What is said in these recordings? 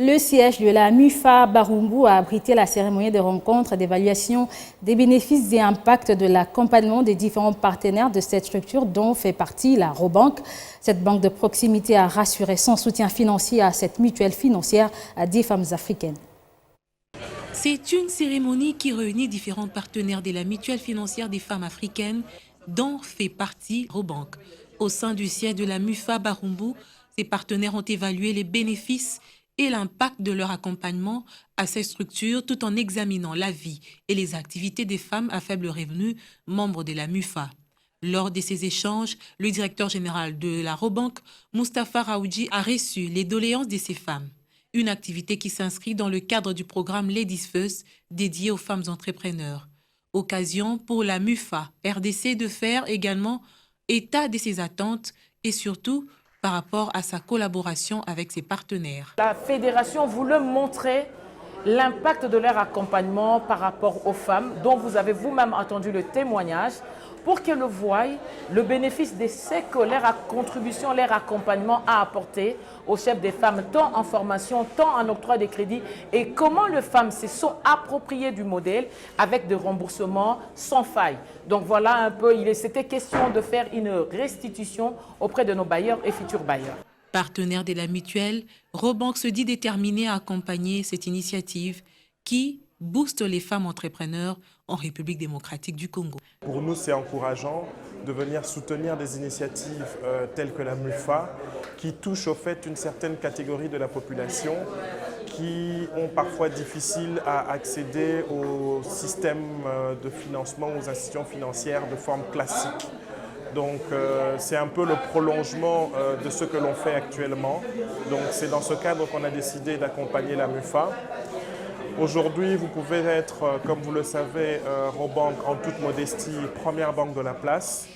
Le siège de la MUFA Barumbu a abrité la cérémonie de rencontre d'évaluation des bénéfices et impacts de l'accompagnement des différents partenaires de cette structure dont fait partie la Robank. Cette banque de proximité a rassuré son soutien financier à cette mutuelle financière à 10 femmes africaines. C'est une cérémonie qui réunit différents partenaires de la mutuelle financière des femmes africaines dont fait partie Robank. Au sein du siège de la MUFA Barumbu, ces partenaires ont évalué les bénéfices et l'impact de leur accompagnement à ces structures tout en examinant la vie et les activités des femmes à faible revenu membres de la MUFA. Lors de ces échanges, le directeur général de la Robank, Moustapha Raoudji, a reçu les doléances de ces femmes. Une activité qui s'inscrit dans le cadre du programme Ladies First dédié aux femmes entrepreneurs. Occasion pour la MUFA RDC de faire également état de ses attentes et surtout par rapport à sa collaboration avec ses partenaires. La fédération voulait montrer l'impact de leur accompagnement par rapport aux femmes, dont vous avez vous-même entendu le témoignage, pour qu'elles voient le bénéfice de ce que leur contribution, leur accompagnement a apporté aux chefs des femmes, tant en formation, tant en octroi de crédits, et comment les femmes se sont appropriées du modèle avec des remboursements sans faille. Donc voilà un peu, c'était question de faire une restitution auprès de nos bailleurs et futurs bailleurs. Partenaire de la mutuelle, Robank se dit déterminé à accompagner cette initiative qui booste les femmes entrepreneurs en République démocratique du Congo. Pour nous, c'est encourageant de venir soutenir des initiatives telles que la MUFA qui touchent au fait une certaine catégorie de la population qui ont parfois difficile à accéder au système de financement, aux institutions financières de forme classique. Donc c'est un peu le prolongement de ce que l'on fait actuellement. Donc c'est dans ce cadre qu'on a décidé d'accompagner la MUFA. Aujourd'hui, vous pouvez être, comme vous le savez, Robank en toute modestie, première banque de la place.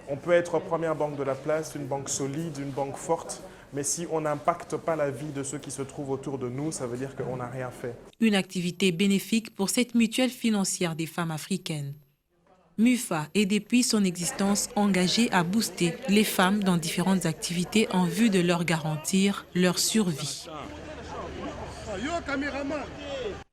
On peut être première banque de la place, une banque solide, une banque forte, mais si on n'impacte pas la vie de ceux qui se trouvent autour de nous, ça veut dire qu'on n'a rien fait. Une activité bénéfique pour cette mutuelle financière des femmes africaines. MUFA est depuis son existence engagée à booster les femmes dans différentes activités en vue de leur garantir leur survie.